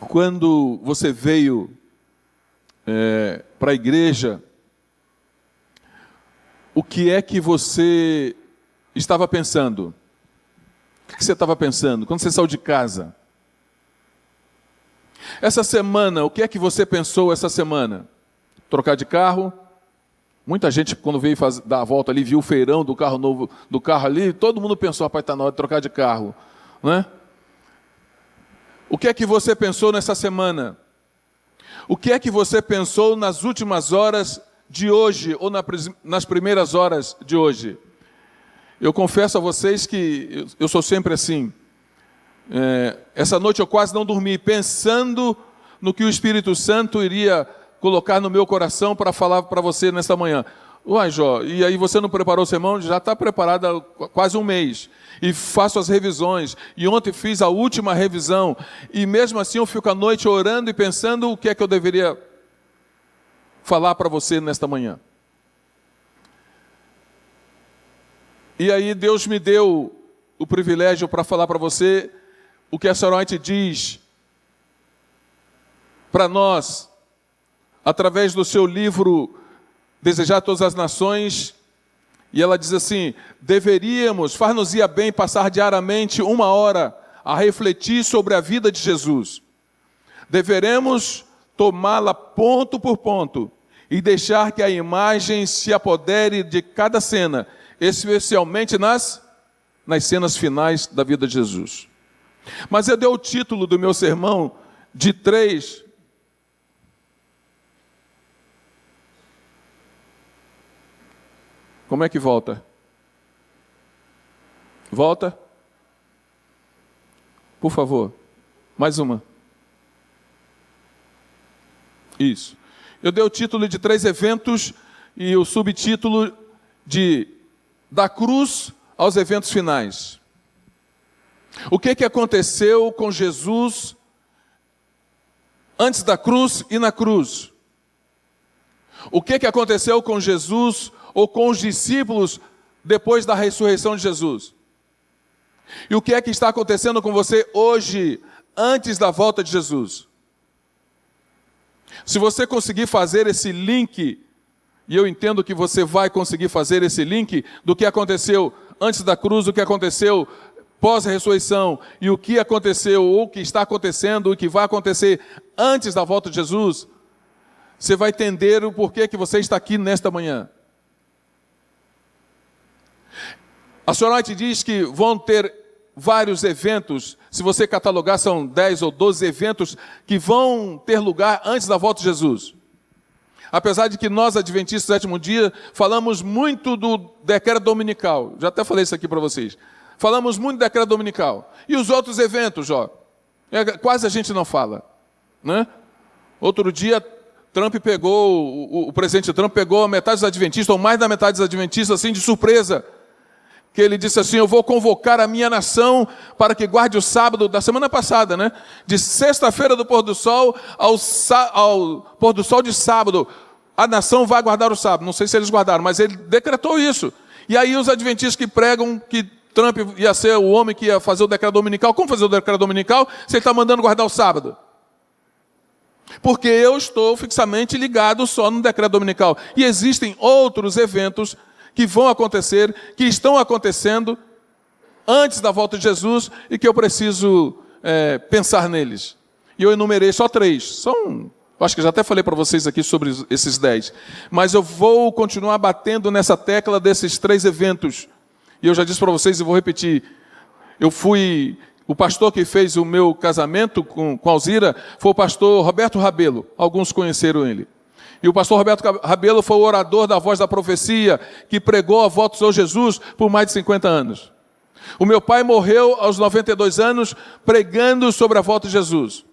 quando você veio para a igreja, o que é que você estava pensando? O que você estava pensando quando você saiu de casa? Essa semana, o que é que você pensou essa semana? Trocar de carro? Muita gente, quando veio dar a volta ali, viu o feirão do carro novo, do carro ali, todo mundo pensou, rapaz, está na hora de trocar de carro, né? O que é que você pensou nessa semana? O que é que você pensou nas últimas horas de hoje, ou nas primeiras horas de hoje? Eu confesso a vocês que eu sou sempre assim. Essa noite eu quase não dormi, pensando no que o Espírito Santo iria colocar no meu coração para falar para você nesta manhã. Uai, Jó, e aí você não preparou o sermão? Já está preparado há quase um mês. E faço as revisões. E ontem fiz a última revisão. E mesmo assim eu fico à noite orando e pensando o que é que eu deveria falar para você nesta manhã. E aí Deus me deu o privilégio para falar para você o que a Ellen White diz para nós, através do seu livro Desejar Todas as Nações, e ela diz assim: far-nos-ia bem passar diariamente 1 hora a refletir sobre a vida de Jesus. Deveremos tomá-la ponto por ponto e deixar que a imagem se apodere de cada cena, especialmente nas cenas finais da vida de Jesus. Mas eu dei o título do meu sermão de 3... Como é que volta? Volta. Por favor. Mais uma. Isso. Eu dei o título de 3 eventos e o subtítulo de Da Cruz aos Eventos Finais. O que aconteceu com Jesus antes da cruz e na cruz? O que aconteceu com Jesus ou com os discípulos depois da ressurreição de Jesus? E o que é que está acontecendo com você hoje, antes da volta de Jesus? Se você conseguir fazer esse link, e eu entendo que você vai conseguir fazer esse link do que aconteceu antes da cruz, o que aconteceu pós-ressurreição, e o que aconteceu, ou o que está acontecendo, o que vai acontecer antes da volta de Jesus, você vai entender o porquê que você está aqui nesta manhã. A Ellen White diz que vão ter vários eventos, se você catalogar são 10 ou 12 eventos que vão ter lugar antes da volta de Jesus. Apesar de que nós, adventistas do sétimo dia, falamos muito do decreto dominical. Já até falei isso aqui para vocês. Falamos muito do decreto dominical. E os outros eventos, quase a gente não fala, né? Outro dia, o presidente Trump pegou a metade dos adventistas, ou mais da metade dos adventistas, assim, de surpresa. Que ele disse assim: eu vou convocar a minha nação para que guarde o sábado da semana passada, né? De sexta-feira do pôr do sol ao pôr do sol de sábado. A nação vai guardar o sábado. Não sei se eles guardaram, mas ele decretou isso. E aí os adventistas que pregam que Trump ia ser o homem que ia fazer o decreto dominical. Como fazer o decreto dominical se ele está mandando guardar o sábado? Porque eu estou fixamente ligado só no decreto dominical. E existem outros eventos que vão acontecer, que estão acontecendo antes da volta de Jesus e que eu preciso pensar neles. E eu enumerei só 3. Acho que já até falei para vocês aqui sobre esses 10. Mas eu vou continuar batendo nessa tecla desses 3 eventos. E eu já disse para vocês e vou repetir. O pastor que fez o meu casamento com Alzira foi o pastor Roberto Rabelo. Alguns conheceram ele. E o pastor Roberto Rabelo foi o orador da Voz da Profecia, que pregou a volta do Senhor Jesus por mais de 50 anos. O meu pai morreu aos 92 anos pregando sobre a volta de Jesus.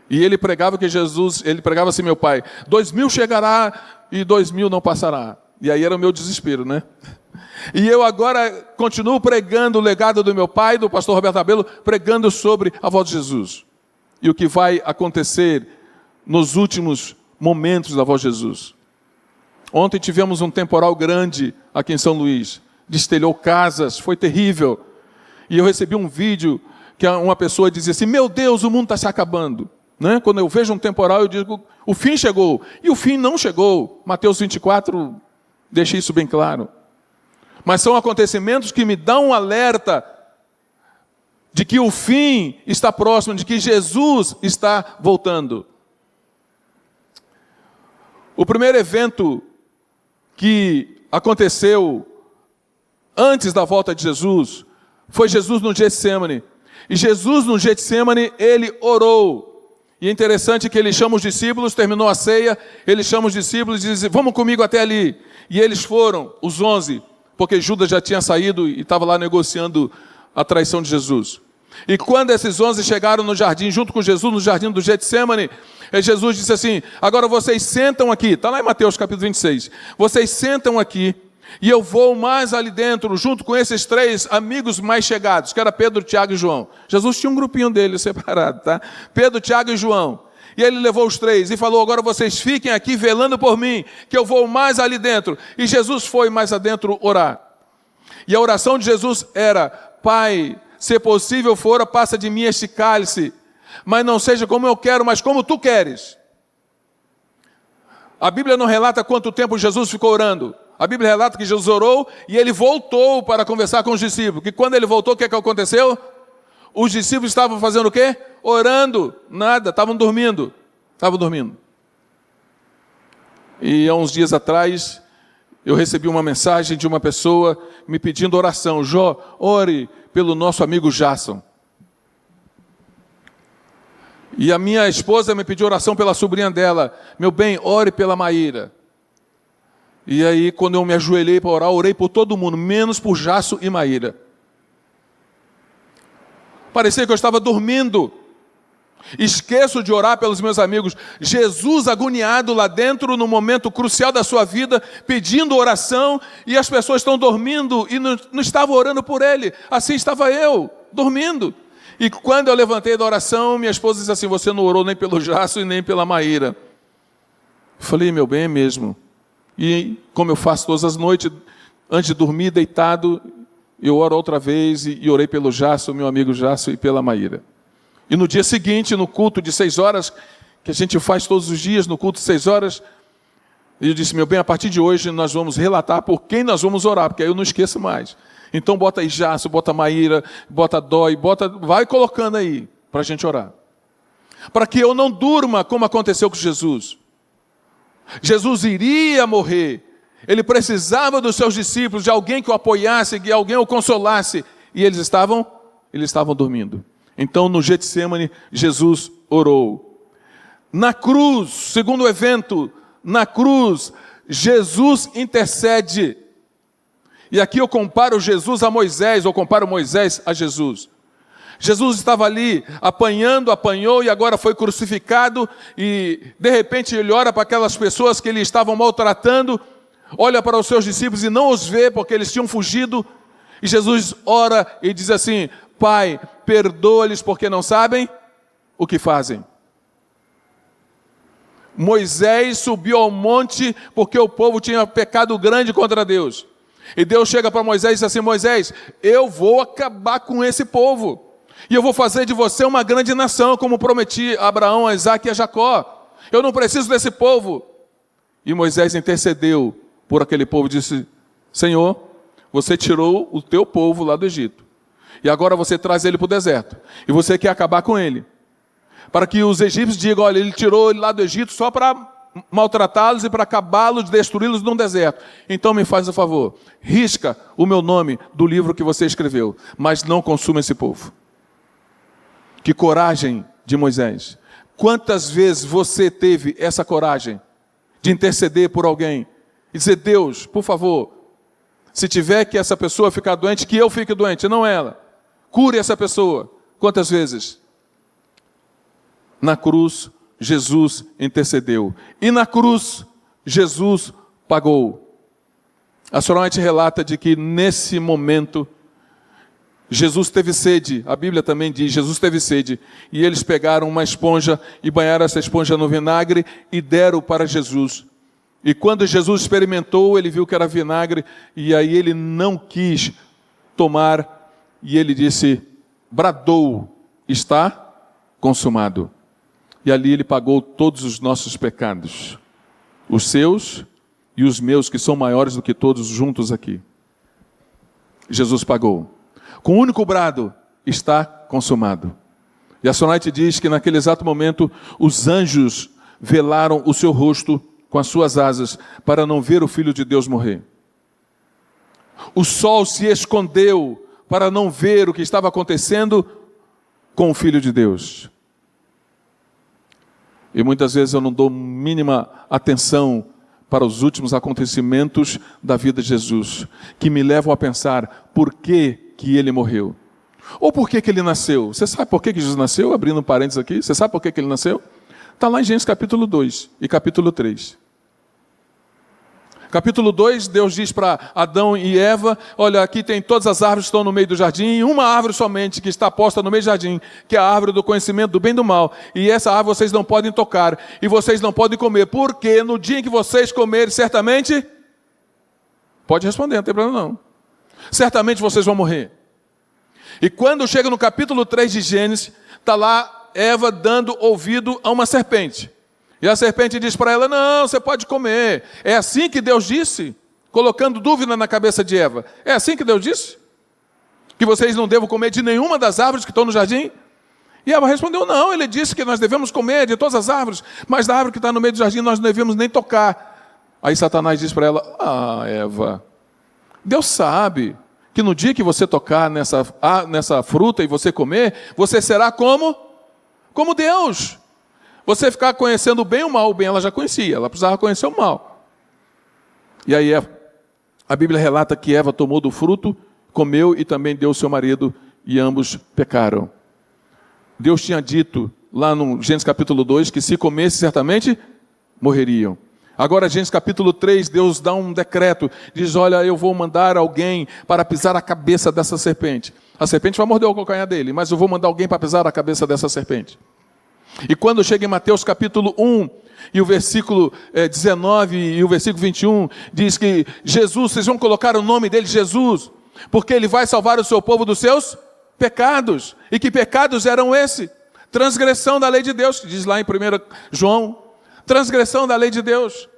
E ele pregava assim, meu pai: 2000 chegará e 2000 não passará. E aí era o meu desespero, né? E eu agora continuo pregando o legado do meu pai, do pastor Roberto Rabelo, pregando sobre a volta de Jesus. E o que vai acontecer nos últimos momentos da volta de Jesus. Ontem tivemos um temporal grande aqui em São Luís. Destelhou casas, foi terrível. E eu recebi um vídeo que uma pessoa dizia assim, meu Deus, o mundo está se acabando. Né? Quando eu vejo um temporal, eu digo, o fim chegou. E o fim não chegou. Mateus 24 deixa isso bem claro. Mas são acontecimentos que me dão um alerta de que o fim está próximo, de que Jesus está voltando. O primeiro evento que aconteceu antes da volta de Jesus foi Jesus no Getsemane. E Jesus no Getsemane, ele orou. E é interessante que ele chama os discípulos, terminou a ceia, ele chama os discípulos e diz, vamos comigo até ali. E eles foram, os 11, porque Judas já tinha saído e estava lá negociando a traição de Jesus. E quando esses 11 chegaram no jardim, junto com Jesus, no jardim do Getsemane, Jesus disse assim, agora vocês sentam aqui, está lá em Mateus capítulo 26, vocês sentam aqui, e eu vou mais ali dentro, junto com esses 3 amigos mais chegados, que era Pedro, Tiago e João. Jesus tinha um grupinho deles separado, tá? Pedro, Tiago e João. E ele levou os 3 e falou, agora vocês fiquem aqui velando por mim, que eu vou mais ali dentro. E Jesus foi mais adentro orar. E a oração de Jesus era, Pai, se possível for, passa de mim este cálice, mas não seja como eu quero, mas como tu queres. A Bíblia não relata quanto tempo Jesus ficou orando. A Bíblia relata que Jesus orou e ele voltou para conversar com os discípulos. Que quando ele voltou, o que aconteceu? Os discípulos estavam fazendo o quê? Orando. Nada, estavam dormindo. E há uns dias atrás, eu recebi uma mensagem de uma pessoa me pedindo oração. Jó, ore pelo nosso amigo Jason. E a minha esposa me pediu oração pela sobrinha dela. Meu bem, ore pela Maíra. E aí, quando eu me ajoelhei para orar, orei por todo mundo, menos por Jasso e Maíra. Parecia que eu estava dormindo. Esqueço de orar pelos meus amigos. Jesus agoniado lá dentro, no momento crucial da sua vida, pedindo oração, e as pessoas estão dormindo e não estavam orando por ele. Assim estava eu, dormindo. E quando eu levantei da oração, minha esposa disse assim, você não orou nem pelo Jasso e nem pela Maíra. Eu falei, meu bem, é mesmo. E como eu faço todas as noites, antes de dormir, deitado, eu oro outra vez e orei pelo Jasso, meu amigo Jasso, e pela Maíra. E no dia seguinte, no culto de 6 horas, que a gente faz todos os dias, no culto de 6 horas, eu disse, meu bem, a partir de hoje nós vamos relatar por quem nós vamos orar, porque aí eu não esqueço mais. Então bota aí Jasso, bota Maíra, bota Dói, vai colocando aí, para a gente orar. Para que eu não durma como aconteceu com Jesus. Jesus iria morrer, ele precisava dos seus discípulos, de alguém que o apoiasse, de alguém o consolasse, e eles estavam dormindo. Então no Getsemane, Jesus orou. Na cruz, segundo evento, na cruz, Jesus intercede. E aqui eu comparo Jesus a Moisés, ou comparo Moisés a Jesus. Jesus estava ali, apanhou e agora foi crucificado, e de repente ele olha para aquelas pessoas que ele estavam maltratando, olha para os seus discípulos e não os vê porque eles tinham fugido, e Jesus ora e diz assim, Pai, perdoa-lhes porque não sabem o que fazem. Moisés subiu ao monte porque o povo tinha pecado grande contra Deus. E Deus chega para Moisés e diz assim, Moisés, eu vou acabar com esse povo. E eu vou fazer de você uma grande nação, como prometi a Abraão, a Isaque e a Jacó. Eu não preciso desse povo. E Moisés intercedeu por aquele povo e disse, Senhor, você tirou o teu povo lá do Egito. E agora você traz ele para o deserto. E você quer acabar com ele. Para que os egípcios digam, olha, ele tirou ele lá do Egito só para maltratá-los e para acabá-los, destruí-los num deserto. Então me faz um favor, risca o meu nome do livro que você escreveu, mas não consuma esse povo. Que coragem de Moisés. Quantas vezes você teve essa coragem de interceder por alguém e dizer, Deus, por favor, se tiver que essa pessoa ficar doente, que eu fique doente, não ela. Cure essa pessoa. Quantas vezes? Na cruz, Jesus intercedeu. E na cruz, Jesus pagou. A Sra. White relata de que nesse momento, Jesus teve sede, a Bíblia também diz, Jesus teve sede, e eles pegaram uma esponja e banharam essa esponja no vinagre e deram para Jesus. E quando Jesus experimentou, ele viu que era vinagre, e aí ele não quis tomar, e ele disse, bradou: está consumado. E ali ele pagou todos os nossos pecados, os seus e os meus, que são maiores do que todos juntos aqui. Jesus pagou. Com um único brado: está consumado. E a Sonite diz que naquele exato momento os anjos velaram o seu rosto com as suas asas para não ver o Filho de Deus morrer. O sol se escondeu para não ver o que estava acontecendo com o Filho de Deus. E muitas vezes eu não dou mínima atenção para os últimos acontecimentos da vida de Jesus, que me levam a pensar: por que ele morreu? Ou por que ele nasceu? Você sabe por que Jesus nasceu? Abrindo um parênteses aqui, você sabe por que ele nasceu? Está lá em Gênesis capítulo 2 e capítulo 3. Capítulo 2, Deus diz para Adão e Eva: olha, aqui tem todas as árvores que estão no meio do jardim, e uma árvore somente que está posta no meio do jardim, que é a árvore do conhecimento do bem e do mal. E essa árvore vocês não podem tocar, e vocês não podem comer, porque no dia em que vocês comerem, certamente... Pode responder, não tem problema não. Certamente vocês vão morrer. E quando chega no capítulo 3 de Gênesis, está lá Eva dando ouvido a uma serpente. E a serpente diz para ela: não, você pode comer. É assim que Deus disse? Colocando dúvida na cabeça de Eva. É assim que Deus disse? Que vocês não devem comer de nenhuma das árvores que estão no jardim? E Eva respondeu: não, ele disse que nós devemos comer de todas as árvores, mas da árvore que está no meio do jardim nós não devemos nem tocar. Aí Satanás diz para ela: ah, Eva, Deus sabe que no dia que você tocar nessa fruta e você comer, você será como Deus. Você ficar conhecendo o bem e o mal. O bem ela já conhecia, ela precisava conhecer o mal. E aí a Bíblia relata que Eva tomou do fruto, comeu e também deu ao seu marido, e ambos pecaram. Deus tinha dito lá no Gênesis capítulo 2 que se comesse certamente morreriam. Agora, Gênesis capítulo 3, Deus dá um decreto, diz: olha, eu vou mandar alguém para pisar a cabeça dessa serpente. A serpente vai morder o calcanhar dele, mas eu vou mandar alguém para pisar a cabeça dessa serpente. E quando chega em Mateus capítulo 1, e o versículo 19 e o versículo 21, diz que Jesus, vocês vão colocar o nome dele Jesus, porque ele vai salvar o seu povo dos seus pecados. E que pecados eram esses? Transgressão da lei de Deus, que diz lá em 1 João, transgressão da lei de Deus.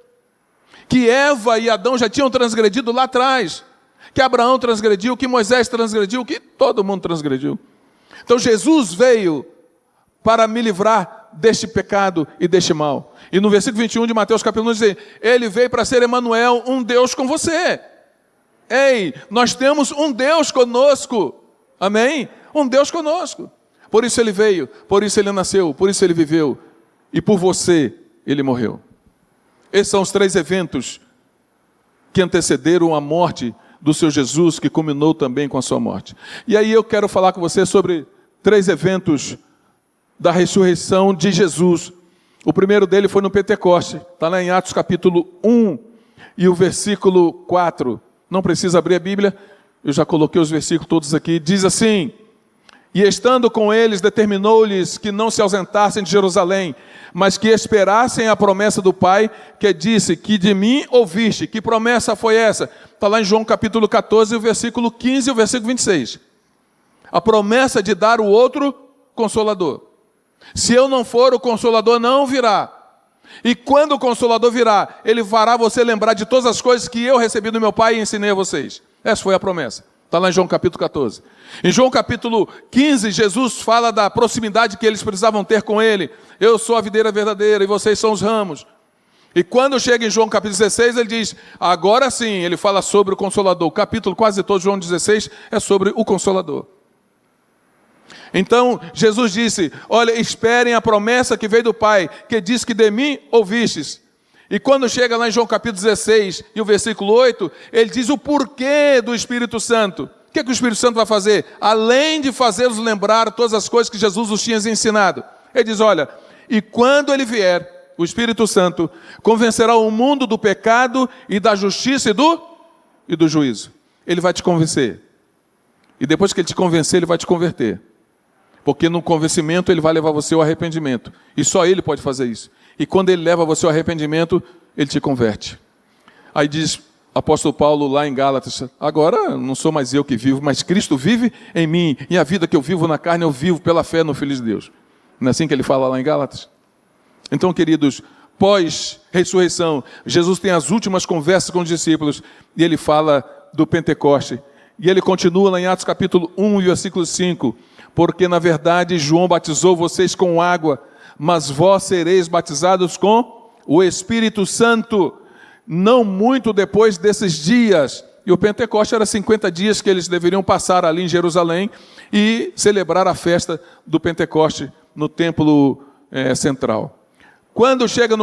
Que Eva e Adão já tinham transgredido lá atrás, que Abraão transgrediu, que Moisés transgrediu, que todo mundo transgrediu. Então Jesus veio para me livrar deste pecado e deste mal. E no versículo 21 de Mateus capítulo 1 diz: ele veio para ser Emanuel, um Deus com você. Ei, nós temos um Deus conosco. Amém? Um Deus conosco. Por isso ele veio, por isso ele nasceu, por isso ele viveu. E por você ele morreu. Esses são os 3 eventos que antecederam a morte do seu Jesus, que culminou também com a sua morte. E aí eu quero falar com você sobre 3 eventos da ressurreição de Jesus. O primeiro dele foi no Pentecoste, está lá em Atos capítulo 1 e o versículo 4. Não precisa abrir a Bíblia, eu já coloquei os versículos todos aqui. Diz assim: e estando com eles, determinou-lhes que não se ausentassem de Jerusalém, mas que esperassem a promessa do Pai, que disse: que de mim ouviste. Que promessa foi essa? Está lá em João capítulo 14, o versículo 15 e o versículo 26. A promessa de dar o outro Consolador. Se eu não for, o Consolador não virá. E quando o Consolador virá, ele fará você lembrar de todas as coisas que eu recebi do meu Pai e ensinei a vocês. Essa foi a promessa. Está lá em João capítulo 14. Em João capítulo 15, Jesus fala da proximidade que eles precisavam ter com ele. Eu sou a videira verdadeira e vocês são os ramos. E quando chega em João capítulo 16, ele diz: agora sim, ele fala sobre o Consolador. O capítulo quase todo, João 16, é sobre o Consolador. Então, Jesus disse: olha, esperem a promessa que veio do Pai, que diz que de mim ouvistes. E quando chega lá em João capítulo 16 e o versículo 8, ele diz o porquê do Espírito Santo. O que o Espírito Santo vai fazer? Além de fazê-los lembrar todas as coisas que Jesus os tinha ensinado. Ele diz: olha, e quando ele vier, o Espírito Santo convencerá o mundo do pecado e da justiça e do juízo. Ele vai te convencer. E depois que ele te convencer, ele vai te converter. Porque no convencimento ele vai levar você ao arrependimento. E só ele pode fazer isso. E quando ele leva você ao arrependimento, ele te converte. Aí diz apóstolo Paulo lá em Gálatas: agora não sou mais eu que vivo, mas Cristo vive em mim, e a vida que eu vivo na carne, eu vivo pela fé no Filho de Deus. Não é assim que ele fala lá em Gálatas? Então, queridos, pós-ressurreição, Jesus tem as últimas conversas com os discípulos, e ele fala do Pentecoste. E ele continua lá em Atos capítulo 1, versículo 5, porque na verdade João batizou vocês com água, mas vós sereis batizados com o Espírito Santo, não muito depois desses dias. E o Pentecoste era 50 dias que eles deveriam passar ali em Jerusalém e celebrar a festa do Pentecoste no templo central. Quando chega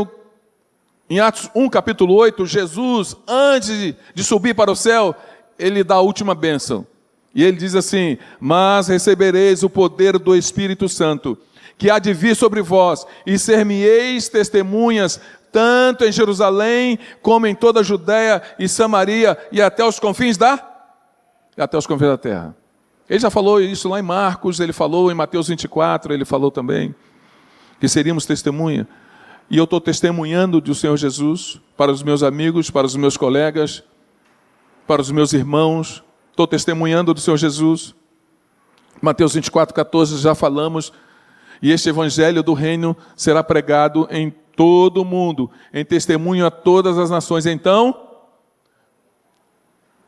em Atos 1, capítulo 8, Jesus, antes de subir para o céu, ele dá a última bênção. E ele diz assim: mas recebereis o poder do Espírito Santo, que há de vir sobre vós, e ser-me-eis testemunhas, tanto em Jerusalém, como em toda a Judéia e Samaria, e até os confins da terra. Ele já falou isso lá em Marcos, ele falou em Mateus 24, ele falou também que seríamos testemunha. E eu estou testemunhando do Senhor Jesus para os meus amigos, para os meus colegas, para os meus irmãos. Estou testemunhando do Senhor Jesus. Mateus 24, 14, já falamos. E este evangelho do reino será pregado em todo o mundo, em testemunho a todas as nações. Então,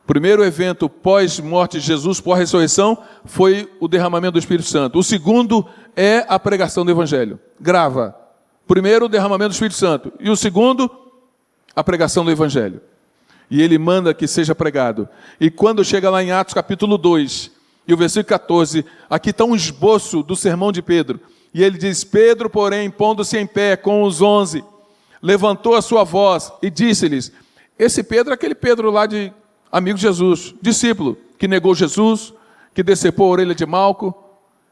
o primeiro evento pós-morte de Jesus, pós-ressurreição, foi o derramamento do Espírito Santo. O segundo é a pregação do evangelho. Grava. Primeiro, o derramamento do Espírito Santo. E o segundo, a pregação do evangelho. E ele manda que seja pregado. E quando chega lá em Atos capítulo 2, e o versículo 14, aqui está um esboço do sermão de Pedro. E ele diz: Pedro, porém, pondo-se em pé com os 11, levantou a sua voz e disse-lhes... Esse Pedro é aquele Pedro lá de amigo de Jesus, discípulo, que negou Jesus, que decepou a orelha de Malco.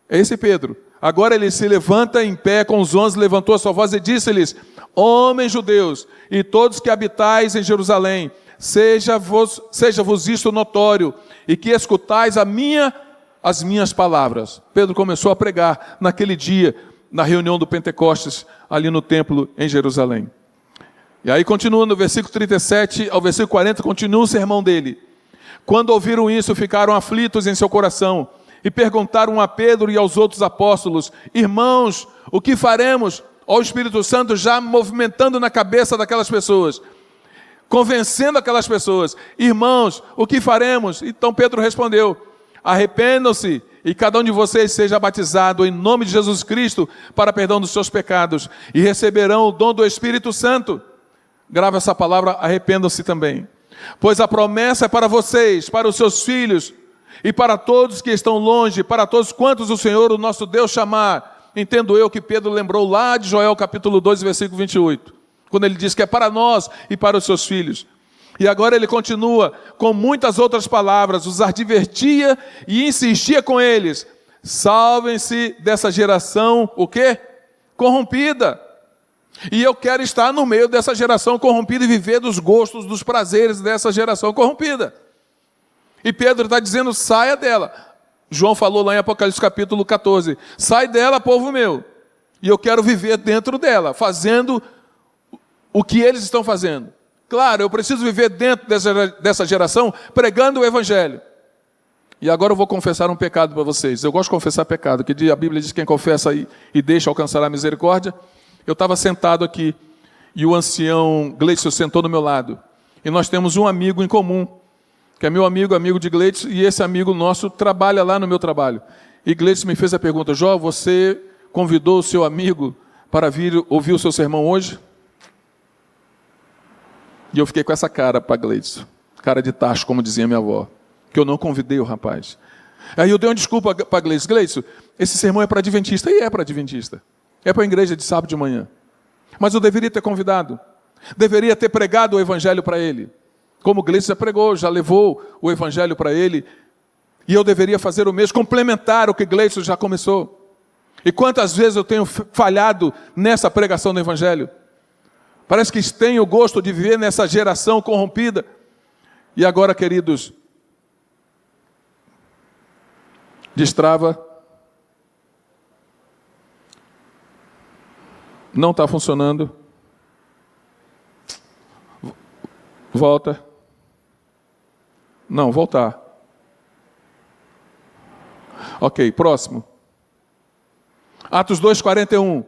É esse Pedro. Agora ele se levanta em pé com os 11, levantou a sua voz e disse-lhes: homens judeus, e todos que habitais em Jerusalém, seja-vos isto notório, e que escutais as minhas palavras. Pedro começou a pregar naquele dia, na reunião do Pentecostes, ali no templo em Jerusalém. E aí continua no versículo 37 ao versículo 40, continua o sermão dele. Quando ouviram isso, ficaram aflitos em seu coração, e perguntaram a Pedro e aos outros apóstolos: irmãos, o que faremos? Ó, o Espírito Santo já movimentando na cabeça daquelas pessoas, convencendo aquelas pessoas: irmãos, o que faremos? Então Pedro respondeu: arrependam-se e cada um de vocês seja batizado em nome de Jesus Cristo para perdão dos seus pecados, e receberão o dom do Espírito Santo. Grava essa palavra, arrependam-se também. Pois a promessa é para vocês, para os seus filhos, e para todos que estão longe, para todos quantos o Senhor, o nosso Deus, chamar. Entendo eu que Pedro lembrou lá de Joel capítulo 2, versículo 28, quando ele diz que é para nós e para os seus filhos. E agora ele continua com muitas outras palavras, os advertia e insistia com eles: salvem-se dessa geração, o quê? Corrompida. E eu quero estar no meio dessa geração corrompida e viver dos gostos, dos prazeres dessa geração corrompida. E Pedro está dizendo: saia dela. João falou lá em Apocalipse capítulo 14: sai dela, povo meu. E eu quero viver dentro dela, fazendo o que eles estão fazendo. Claro, eu preciso viver dentro dessa geração, pregando o evangelho. E agora eu vou confessar um pecado para vocês. Eu gosto de confessar pecado, que a Bíblia diz que quem confessa e deixa alcançar a misericórdia. Eu estava sentado aqui, e o ancião Gleitson sentou do meu lado. E nós temos um amigo em comum, que é meu amigo, amigo de Gleitson, e esse amigo nosso trabalha lá no meu trabalho. E Gleitson me fez a pergunta: Jó, você convidou o seu amigo para vir ouvir o seu sermão hoje? E eu fiquei com essa cara para Gleitson, cara de tacho, como dizia minha avó, que eu não convidei o rapaz. Aí eu dei uma desculpa para Gleitson: Gleitson, esse sermão é para adventista. E é para adventista. É para a igreja de sábado de manhã. Mas eu deveria ter convidado. Deveria ter pregado o evangelho para ele. Como Gleitson já pregou, já levou o evangelho para ele. E eu deveria fazer o mesmo, complementar o que Gleitson já começou. E quantas vezes eu tenho falhado nessa pregação do evangelho? Parece que tenho o gosto de viver nessa geração corrompida. E agora, queridos, destrava. Não está funcionando. Volta. Não, voltar. Ok, próximo. Atos 2:41.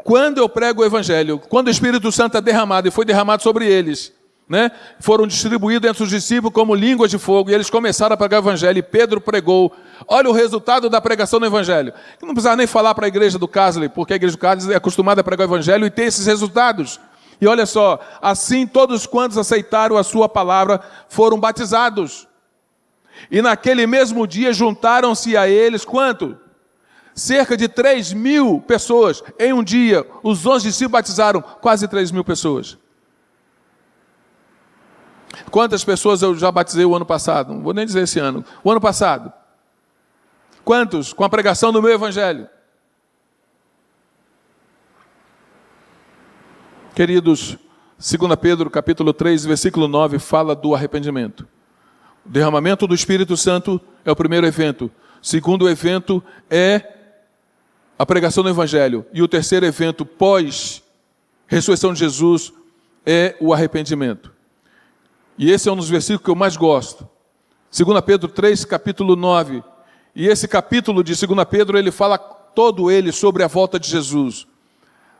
Quando eu prego o Evangelho, quando o Espírito Santo é derramado, e foi derramado sobre eles, né, foram distribuídos entre os discípulos como línguas de fogo, e eles começaram a pregar o Evangelho, e Pedro pregou. Olha o resultado da pregação do Evangelho. Não precisava nem falar para a igreja do Casley, porque a igreja do Casley é acostumada a pregar o Evangelho e ter esses resultados. E olha só, assim todos quantos aceitaram a sua palavra foram batizados. E naquele mesmo dia juntaram-se a eles, quanto? Cerca de 3.000 pessoas. Em um dia, os 11 discípulos batizaram quase 3.000 pessoas. Quantas pessoas eu já batizei o ano passado? Não vou nem dizer esse ano. O ano passado. Quantos? Com a pregação do meu Evangelho. Queridos, 2 Pedro capítulo 3, versículo 9, fala do arrependimento. O derramamento do Espírito Santo é o primeiro evento. O segundo evento é a pregação do Evangelho. E o terceiro evento, pós-ressurreição de Jesus, é o arrependimento. E esse é um dos versículos que eu mais gosto. 2 Pedro 3, capítulo 9. E esse capítulo de 2 Pedro, ele fala todo ele sobre a volta de Jesus.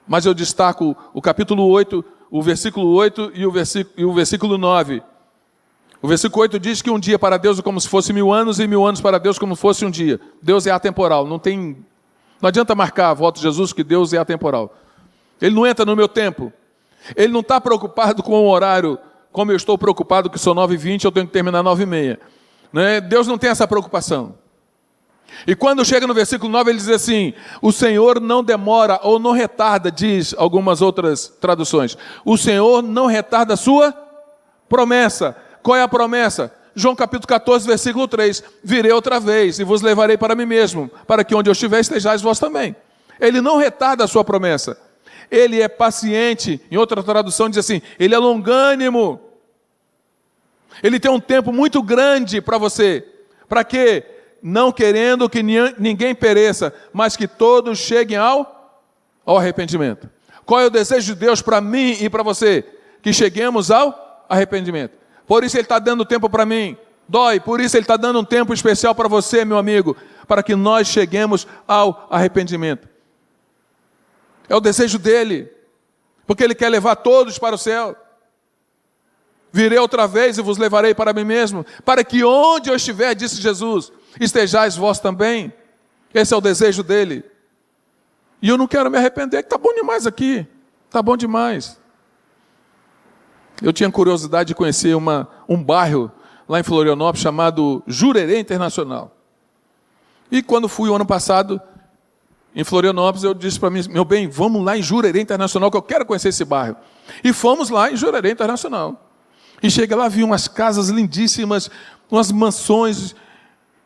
Mas eu destaco o capítulo 8, o versículo 8 e o versículo 9. O versículo 8 diz que um dia para Deus é como se fosse 1000 anos, e 1000 anos para Deus como se fosse um dia. Deus é atemporal, não adianta marcar a volta de Jesus, que Deus é atemporal. Ele não entra no meu tempo. Ele não está preocupado com o horário, como eu estou preocupado que são 9h20, eu tenho que terminar 9h30. Né? Deus não tem essa preocupação. E quando chega no versículo 9, ele diz assim: o Senhor não demora ou não retarda, diz algumas outras traduções. O Senhor não retarda a sua promessa. Qual é a promessa? João capítulo 14, versículo 3. Virei outra vez e vos levarei para mim mesmo, para que onde eu estiver estejais vós também. Ele não retarda a sua promessa. Ele é paciente. Em outra tradução diz assim: ele é longânimo. Ele tem um tempo muito grande para você. Para quê? Não querendo que ninguém pereça, mas que todos cheguem ao arrependimento. Qual é o desejo de Deus para mim e para você? Que cheguemos ao arrependimento. Por isso Ele está dando tempo para mim. Dói, por isso Ele está dando um tempo especial para você, meu amigo, para que nós cheguemos ao arrependimento. É o desejo dEle, porque Ele quer levar todos para o céu. Virei outra vez e vos levarei para mim mesmo, para que onde eu estiver, disse Jesus, estejais vós também. Esse é o desejo dEle. E eu não quero me arrepender, que está bom demais aqui. Está bom demais. Eu tinha curiosidade de conhecer um bairro lá em Florianópolis chamado Jurerê Internacional. E quando fui o ano passado em Florianópolis, eu disse para mim: meu bem, vamos lá em Jurerê Internacional, que eu quero conhecer esse bairro. E fomos lá em Jurerê Internacional. E cheguei lá, vi umas casas lindíssimas, umas mansões.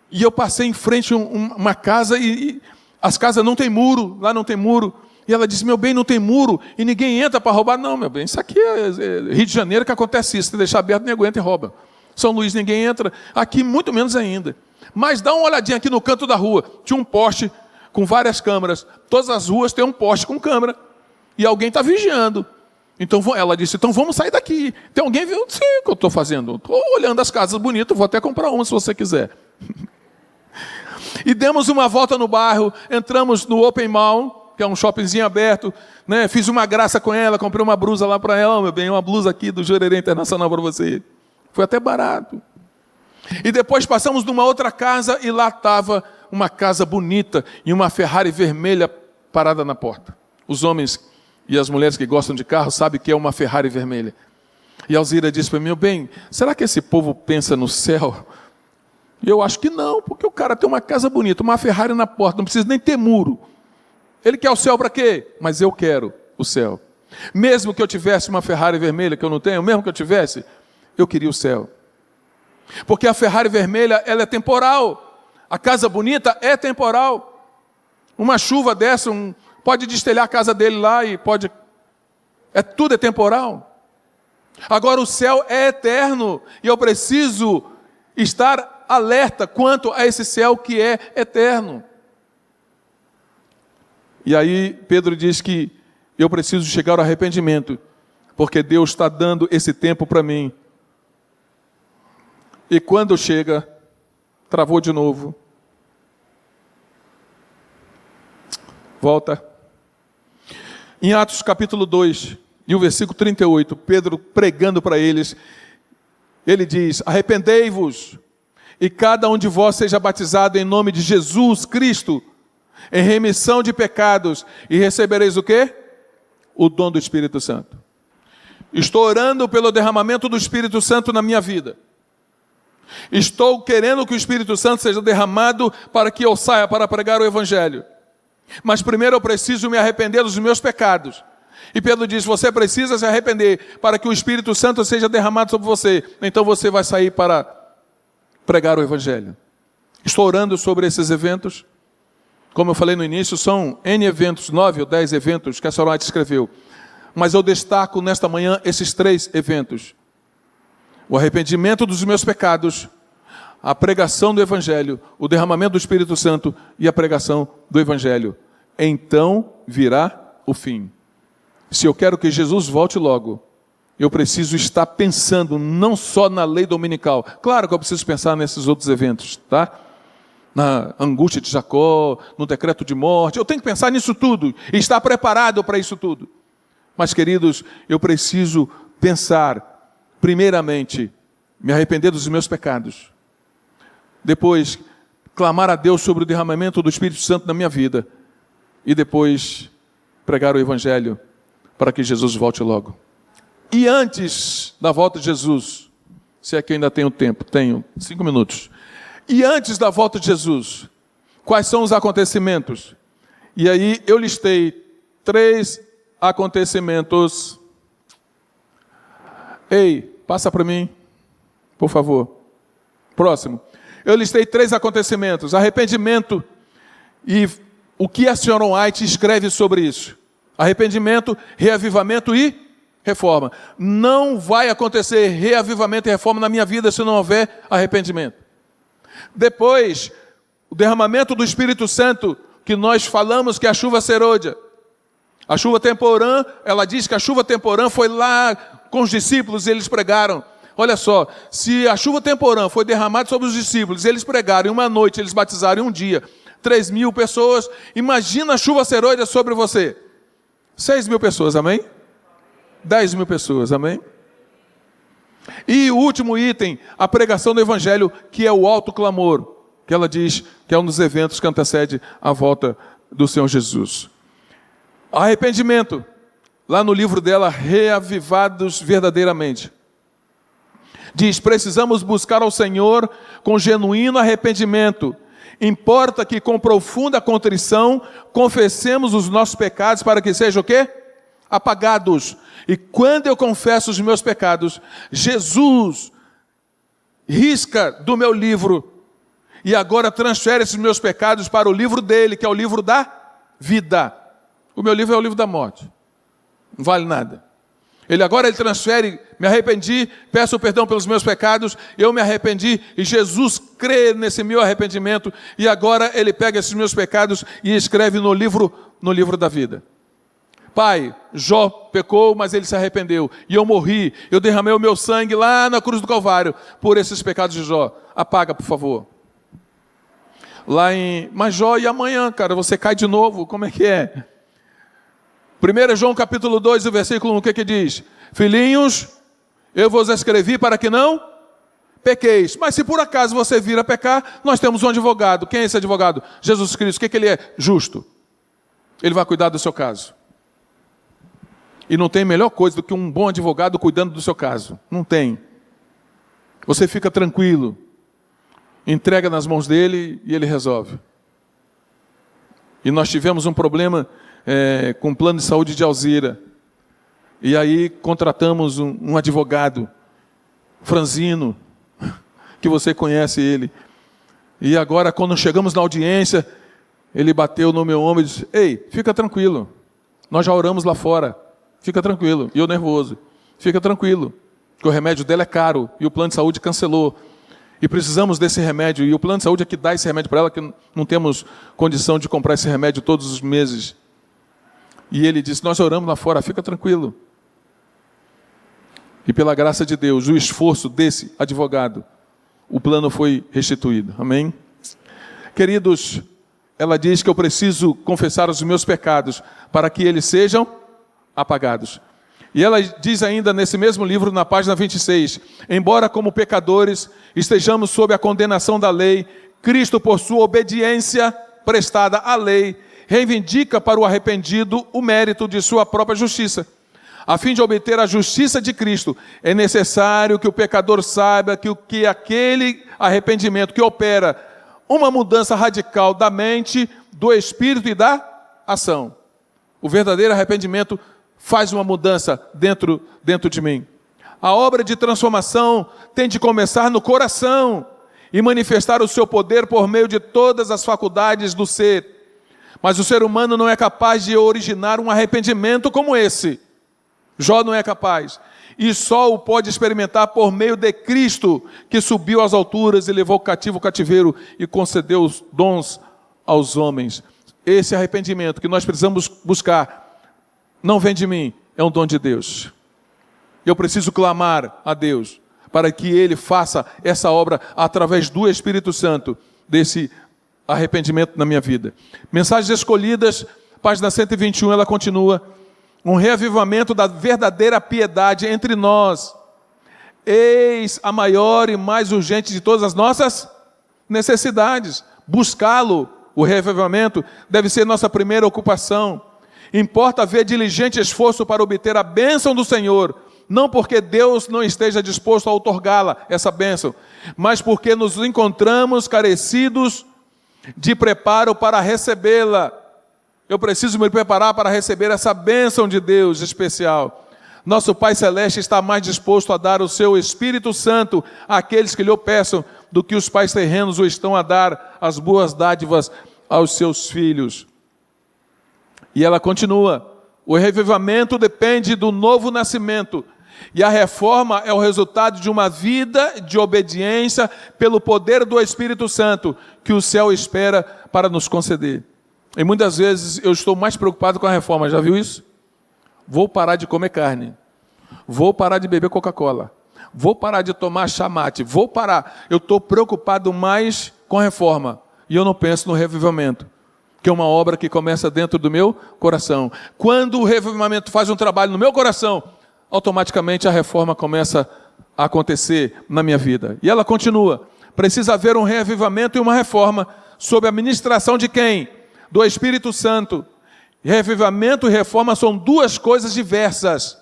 E eu passei em frente a uma casa e as casas não tem muro, lá não tem muro. E ela disse: meu bem, não tem muro e ninguém entra para roubar. Não, meu bem, isso aqui é Rio de Janeiro que acontece isso. Se deixar aberto, ninguém aguenta e rouba. São Luís, ninguém entra. Aqui, muito menos ainda. Mas dá uma olhadinha aqui no canto da rua. Tinha um poste com várias câmeras. Todas as ruas têm um poste com câmera. E alguém está vigiando. Então ela disse: então vamos sair daqui. Tem alguém vendo? Sim, o que eu estou fazendo? Estou olhando as casas bonitas, vou até comprar uma se você quiser. E demos uma volta no bairro, entramos no Open Mall, que é um shoppingzinho aberto, né? Fiz uma graça com ela, comprei uma blusa lá para ela, meu bem, uma blusa aqui do Jurerê Internacional para você. Foi até barato. E depois passamos numa outra casa e lá estava uma casa bonita e uma Ferrari vermelha parada na porta. Os homens e as mulheres que gostam de carro sabem que é uma Ferrari vermelha. E a Alzira disse para mim: meu bem, será que esse povo pensa no céu? E eu acho que não, porque o cara tem uma casa bonita, uma Ferrari na porta, não precisa nem ter muro. Ele quer o céu para quê? Mas eu quero o céu. Mesmo que eu tivesse uma Ferrari vermelha, que eu não tenho, mesmo que eu tivesse, eu queria o céu. Porque a Ferrari vermelha, ela é temporal. A casa bonita é temporal. Uma chuva dessa, pode destelhar a casa dele lá e pode... tudo é temporal. Agora o céu é eterno e eu preciso estar alerta quanto a esse céu que é eterno. E aí Pedro diz que eu preciso chegar ao arrependimento, porque Deus está dando esse tempo para mim. E quando chega, travou de novo. Volta. Em Atos capítulo 2, e o versículo 38, Pedro pregando para eles, ele diz: arrependei-vos, e cada um de vós seja batizado em nome de Jesus Cristo, em remissão de pecados, e recebereis o quê? O dom do Espírito Santo. Estou orando pelo derramamento do Espírito Santo na minha vida. Estou querendo que o Espírito Santo seja derramado para que eu saia para pregar o Evangelho. Mas primeiro eu preciso me arrepender dos meus pecados. E Pedro diz: você precisa se arrepender para que o Espírito Santo seja derramado sobre você. Então você vai sair para pregar o Evangelho. Estou orando sobre esses eventos. Como eu falei no início, são N eventos, 9 ou 10 eventos que a senhora White escreveu. Mas eu destaco nesta manhã esses 3 eventos: o arrependimento dos meus pecados, a pregação do Evangelho, o derramamento do Espírito Santo e a pregação do Evangelho. Então virá o fim. Se eu quero que Jesus volte logo, eu preciso estar pensando não só na lei dominical. Claro que eu preciso pensar nesses outros eventos, tá? Na angústia de Jacó, no decreto de morte. Eu tenho que pensar nisso tudo e estar preparado para isso tudo. Mas, queridos, eu preciso pensar, primeiramente, me arrepender dos meus pecados. Depois, clamar a Deus sobre o derramamento do Espírito Santo na minha vida. E depois, pregar o Evangelho para que Jesus volte logo. E antes da volta de Jesus, se é que eu ainda tenho tempo, tenho 5 minutos. E antes da volta de Jesus, quais são os acontecimentos? E aí eu listei 3 acontecimentos. Ei, passa para mim, por favor. Próximo. Eu listei 3 acontecimentos: arrependimento, e o que a senhora White escreve sobre isso? Arrependimento, reavivamento e reforma. Não vai acontecer reavivamento e reforma na minha vida se não houver arrependimento. Depois, o derramamento do Espírito Santo, que nós falamos que é a chuva serôdia. A chuva temporã, ela diz que a chuva temporã foi lá com os discípulos e eles pregaram. Olha só, se a chuva temporã foi derramada sobre os discípulos, eles pregaram em uma noite, eles batizaram em um dia 3.000 pessoas, imagina a chuva serôdia sobre você. 6.000 pessoas, amém? 10.000 pessoas, amém? E o último item, a pregação do Evangelho, que é o alto clamor, que ela diz que é um dos eventos que antecede a volta do Senhor Jesus. Arrependimento, lá no livro dela, Reavivados Verdadeiramente, diz: precisamos buscar ao Senhor com genuíno arrependimento. Importa que com profunda contrição confessemos os nossos pecados para que sejam o quê? Apagados. E quando eu confesso os meus pecados, Jesus risca do meu livro e agora transfere esses meus pecados para o livro dele, que é o livro da vida. O meu livro é o livro da morte. Não vale nada. Ele transfere: me arrependi, peço perdão pelos meus pecados, eu me arrependi, e Jesus crê nesse meu arrependimento, e agora ele pega esses meus pecados e escreve no livro da vida. Pai, Jó pecou, mas ele se arrependeu, e eu morri, eu derramei o meu sangue lá na cruz do Calvário, por esses pecados de Jó. Apaga, por favor. Mas Jó, e amanhã, cara, você cai de novo, como é que é? 1 João capítulo 2, o versículo 1, o que diz? Filhinhos, eu vos escrevi para que não pequeis. Mas se por acaso você vir a pecar, nós temos um advogado. Quem é esse advogado? Jesus Cristo. O que ele é? Justo. Ele vai cuidar do seu caso. E não tem melhor coisa do que um bom advogado cuidando do seu caso. Não tem. Você fica tranquilo. Entrega nas mãos dele e ele resolve. E nós tivemos um problema com o plano de saúde de Alzira. E aí contratamos um advogado, Franzino, que você conhece ele. E agora, quando chegamos na audiência, ele bateu no meu ombro e disse: ei, fica tranquilo, nós já oramos lá fora, fica tranquilo. E eu nervoso: fica tranquilo, que o remédio dela é caro e o plano de saúde cancelou. E precisamos desse remédio, e o plano de saúde é que dá esse remédio para ela, que não temos condição de comprar esse remédio todos os meses. E ele disse: nós oramos lá fora, fica tranquilo. E pela graça de Deus, o esforço desse advogado o plano foi restituído. Amém? Queridos, ela diz que eu preciso confessar os meus pecados para que eles sejam apagados. E ela diz ainda nesse mesmo livro, na página 26, embora como pecadores estejamos sob a condenação da lei, Cristo, por sua obediência prestada à lei, reivindica para o arrependido o mérito de sua própria justiça. A fim de obter a justiça de Cristo, é necessário que o pecador saiba que aquele arrependimento que opera uma mudança radical da mente, do espírito e da ação. O verdadeiro arrependimento faz uma mudança dentro de mim. A obra de transformação tem de começar no coração e manifestar o seu poder por meio de todas as faculdades do ser. Mas o ser humano não é capaz de originar um arrependimento como esse. Jó não é capaz. E só o pode experimentar por meio de Cristo, que subiu às alturas e levou cativo o cativeiro e concedeu os dons aos homens. Esse arrependimento que nós precisamos buscar não vem de mim, é um dom de Deus. Eu preciso clamar a Deus para que Ele faça essa obra através do Espírito Santo, desse arrependimento na minha vida. Mensagens Escolhidas, página 121, ela continua: um reavivamento da verdadeira piedade entre nós. Eis a maior e mais urgente de todas as nossas necessidades. Buscá-lo, o reavivamento, deve ser nossa primeira ocupação. Importa haver diligente esforço para obter a bênção do Senhor, não porque Deus não esteja disposto a outorgá-la, essa bênção, mas porque nos encontramos carecidos de preparo para recebê-la. Eu preciso me preparar para receber essa bênção de Deus especial. Nosso Pai Celeste está mais disposto a dar o seu Espírito Santo àqueles que lhe o peçam do que os pais terrenos o estão a dar as boas dádivas aos seus filhos. E ela continua: o revivamento depende do novo nascimento, e a reforma é o resultado de uma vida de obediência pelo poder do Espírito Santo, que o céu espera para nos conceder. E muitas vezes eu estou mais preocupado com a reforma, já viu isso? Vou parar de comer carne, vou parar de beber Coca-Cola, vou parar de tomar chamate, vou parar. Eu estou preocupado mais com a reforma, e eu não penso no revivamento, que é uma obra que começa dentro do meu coração. Quando o revivamento faz um trabalho no meu coração, automaticamente a reforma começa a acontecer na minha vida. E ela continua: precisa haver um reavivamento e uma reforma sob a ministração de quem? Do Espírito Santo. Reavivamento e reforma são duas coisas diversas.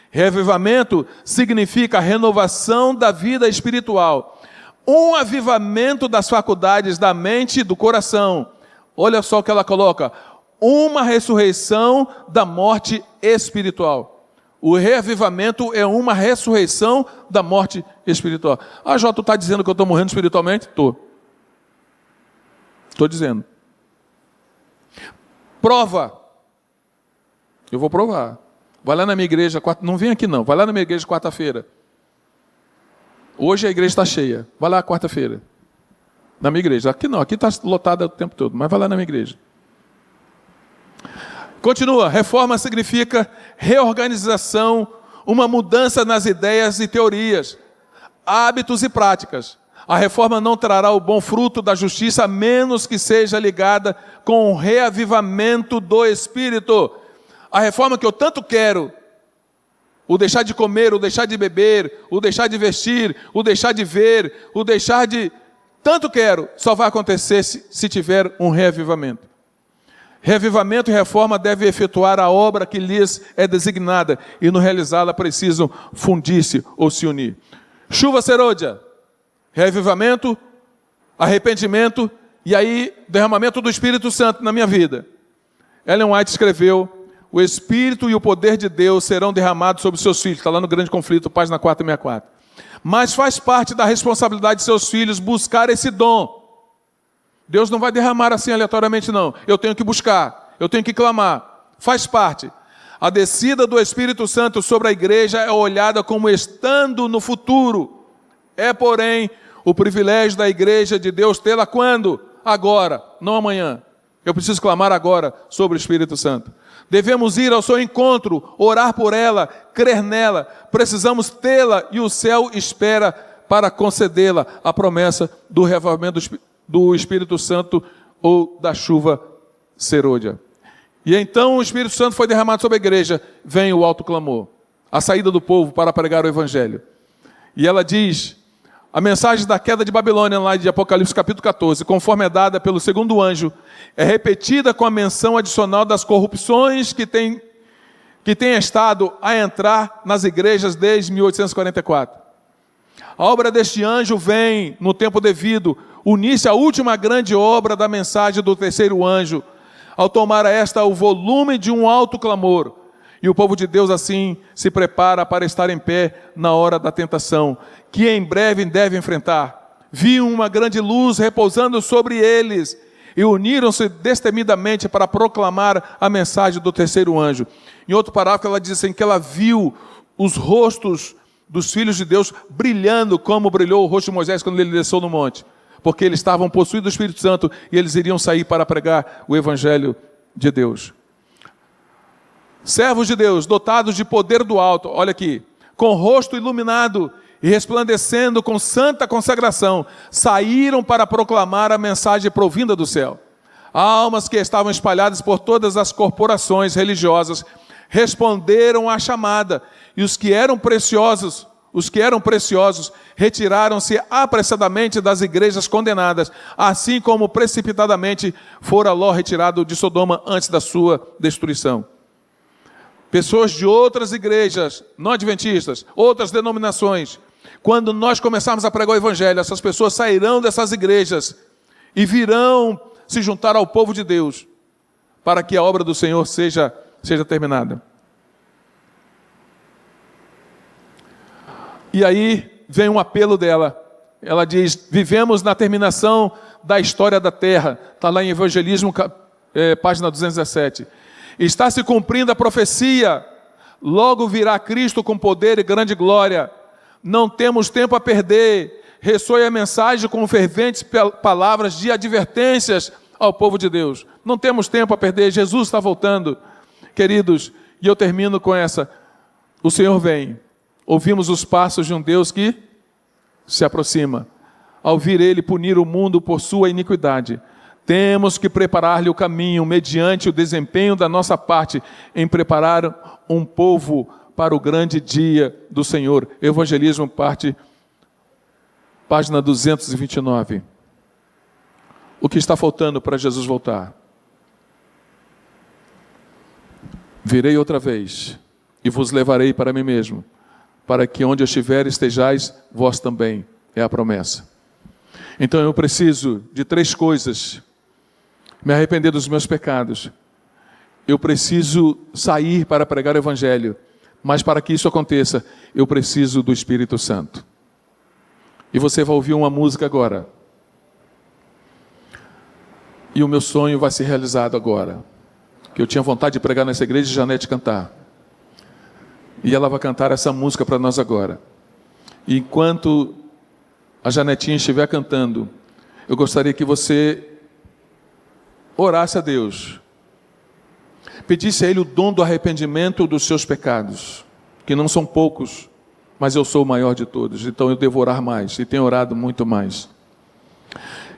Reavivamento significa a renovação da vida espiritual, um avivamento das faculdades da mente e do coração. Olha só o que ela coloca: uma ressurreição da morte espiritual. O reavivamento é uma ressurreição da morte espiritual. Ah, Jó, tu está dizendo que eu estou morrendo espiritualmente? Estou dizendo. Prova. Eu vou provar. Vai lá na minha igreja, não vem aqui não, vai lá na minha igreja quarta-feira. Hoje a igreja está cheia, vai lá quarta-feira. Na minha igreja. Aqui não, aqui está lotada o tempo todo, mas vai lá na minha igreja. Continua: reforma significa reorganização, uma mudança nas ideias e teorias, hábitos e práticas. A reforma não trará o bom fruto da justiça, a menos que seja ligada com o reavivamento do Espírito. A reforma que eu tanto quero, o deixar de comer, o deixar de beber, o deixar de vestir, o deixar de ver, o deixar de... tanto quero, só vai acontecer se tiver um reavivamento. Reavivamento e reforma devem efetuar a obra que lhes é designada, e no realizá-la precisam fundir-se ou se unir. Chuva serôdia, reavivamento, arrependimento e aí derramamento do Espírito Santo na minha vida. Ellen White escreveu: o Espírito e o poder de Deus serão derramados sobre seus filhos. Está lá no Grande Conflito, página 464. Mas faz parte da responsabilidade de seus filhos buscar esse dom. Deus não vai derramar assim aleatoriamente, não. Eu tenho que buscar, eu tenho que clamar. Faz parte. A descida do Espírito Santo sobre a igreja é olhada como estando no futuro. É, porém, o privilégio da igreja de Deus tê-la quando? Agora, não amanhã. Eu preciso clamar agora sobre o Espírito Santo. Devemos ir ao seu encontro, orar por ela, crer nela. Precisamos tê-la e o céu espera para concedê-la a promessa do reavivamento do Espírito Santo ou da chuva serôdia. E então o Espírito Santo foi derramado sobre a igreja, vem o alto clamor, a saída do povo para pregar o Evangelho. E ela diz, a mensagem da queda de Babilônia, lá de Apocalipse capítulo 14, conforme é dada pelo segundo anjo, é repetida com a menção adicional das corrupções que tem estado a entrar nas igrejas desde 1844. A obra deste anjo vem, no tempo devido, unir-se à última grande obra da mensagem do terceiro anjo, ao tomar esta o volume de um alto clamor. E o povo de Deus assim se prepara para estar em pé na hora da tentação, que em breve deve enfrentar. Viam uma grande luz repousando sobre eles, e uniram-se destemidamente para proclamar a mensagem do terceiro anjo. Em outro parágrafo ela diz assim, que ela viu os rostos dos filhos de Deus brilhando como brilhou o rosto de Moisés quando ele desceu no monte, porque eles estavam possuídos do Espírito Santo e eles iriam sair para pregar o Evangelho de Deus. Servos de Deus, dotados de poder do alto, olha aqui, com o rosto iluminado e resplandecendo com santa consagração, saíram para proclamar a mensagem provinda do céu. Almas que estavam espalhadas por todas as corporações religiosas responderam à chamada, e os que eram preciosos retiraram-se apressadamente das igrejas condenadas, assim como precipitadamente fora Ló retirado de Sodoma antes da sua destruição. Pessoas de outras igrejas, não adventistas, outras denominações, quando nós começarmos a pregar o Evangelho, essas pessoas sairão dessas igrejas e virão se juntar ao povo de Deus, para que a obra do Senhor seja terminada. E aí vem um apelo dela. Ela diz, vivemos na terminação da história da terra. Está lá em Evangelismo, página 217. Está se cumprindo a profecia. Logo virá Cristo com poder e grande glória. Não temos tempo a perder. Ressoe a mensagem com ferventes palavras de advertências ao povo de Deus. Não temos tempo a perder. Jesus está voltando. Queridos, e eu termino com essa. O Senhor vem. Ouvimos os passos de um Deus que se aproxima. Ao vir Ele punir o mundo por sua iniquidade, temos que preparar-lhe o caminho, mediante o desempenho da nossa parte, em preparar um povo para o grande dia do Senhor. Evangelismo, página 229. O que está faltando para Jesus voltar? Virei outra vez, e vos levarei para mim mesmo, para que onde eu estiver estejais vós também, é a promessa. Então eu preciso de 3 coisas: me arrepender dos meus pecados, eu preciso sair para pregar o Evangelho, mas para que isso aconteça, eu preciso do Espírito Santo. E você vai ouvir uma música agora, e o meu sonho vai ser realizado agora, que eu tinha vontade de pregar nessa igreja e Janete cantar. E ela vai cantar essa música para nós agora. E enquanto a Janetinha estiver cantando, eu gostaria que você orasse a Deus, pedisse a Ele o dom do arrependimento dos seus pecados, que não são poucos, mas eu sou o maior de todos, então eu devo orar mais, e tenho orado muito mais.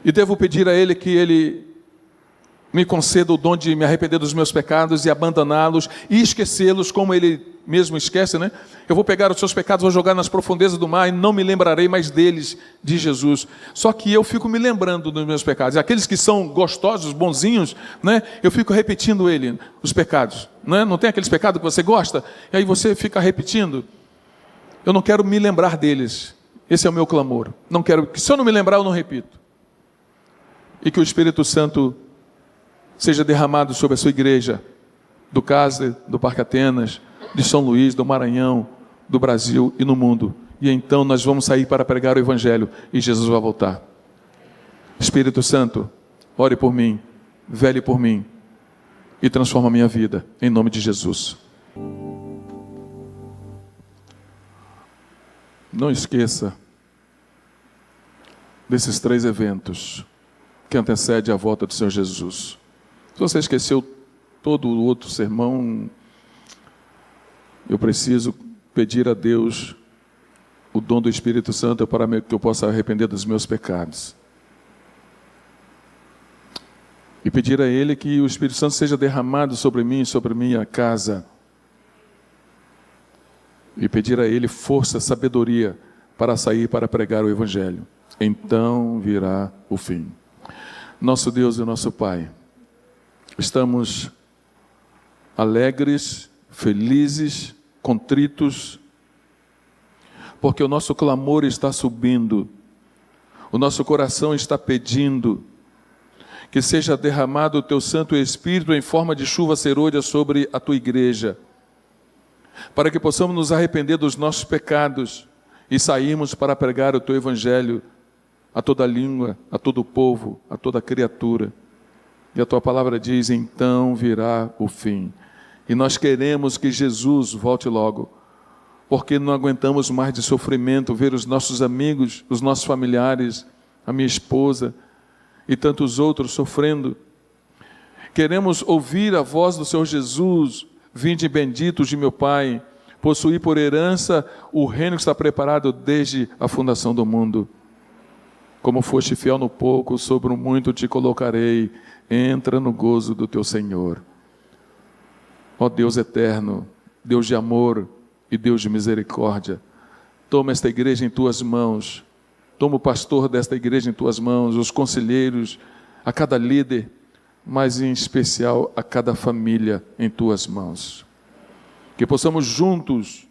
E devo pedir a Ele que Ele me conceda o dom de me arrepender dos meus pecados e abandoná-los e esquecê-los como Ele mesmo esquece, né? Eu vou pegar os seus pecados, vou jogar nas profundezas do mar e não me lembrarei mais deles, de Jesus. Só que eu fico me lembrando dos meus pecados. Aqueles que são gostosos, bonzinhos, né? Eu fico repetindo os pecados, né? Não tem aqueles pecados que você gosta? E aí você fica repetindo. Eu não quero me lembrar deles. Esse é o meu clamor. Não quero, se eu não me lembrar, eu não repito. E que o Espírito Santo seja derramado sobre a sua igreja, do Casle, do Parque Atenas, de São Luís, do Maranhão, do Brasil e no mundo. E então nós vamos sair para pregar o Evangelho e Jesus vai voltar. Espírito Santo, ore por mim, vele por mim e transforma a minha vida, em nome de Jesus. Não esqueça desses 3 eventos que antecedem a volta do Senhor Jesus. Se você esqueceu todo o outro sermão, eu preciso pedir a Deus o dom do Espírito Santo para que eu possa arrepender dos meus pecados. E pedir a Ele que o Espírito Santo seja derramado sobre mim e sobre minha casa. E pedir a Ele força, sabedoria para sair para pregar o Evangelho. Então virá o fim. Nosso Deus e nosso Pai, estamos alegres, felizes, contritos, porque o nosso clamor está subindo, o nosso coração está pedindo que seja derramado o Teu Santo Espírito em forma de chuva serôdia sobre a Tua igreja, para que possamos nos arrepender dos nossos pecados e sairmos para pregar o Teu Evangelho a toda língua, a todo povo, a toda criatura. E a Tua palavra diz, então virá o fim. E nós queremos que Jesus volte logo, porque não aguentamos mais de sofrimento, ver os nossos amigos, os nossos familiares, a minha esposa e tantos outros sofrendo. Queremos ouvir a voz do Senhor Jesus, vinde benditos de meu Pai, possuir por herança o reino que está preparado desde a fundação do mundo. Como foste fiel no pouco, sobre o muito te colocarei, entra no gozo do teu Senhor. Ó Deus eterno, Deus de amor e Deus de misericórdia, toma esta igreja em tuas mãos, toma o pastor desta igreja em tuas mãos, os conselheiros, a cada líder, mas em especial a cada família em tuas mãos. Que possamos juntos,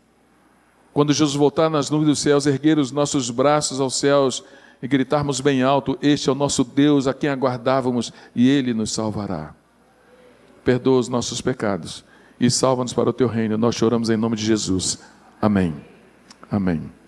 quando Jesus voltar nas nuvens dos céus, erguer os nossos braços aos céus e gritarmos bem alto, este é o nosso Deus a quem aguardávamos e Ele nos salvará. Perdoa os nossos pecados e salva-nos para o Teu reino. Nós choramos em nome de Jesus. Amém. Amém.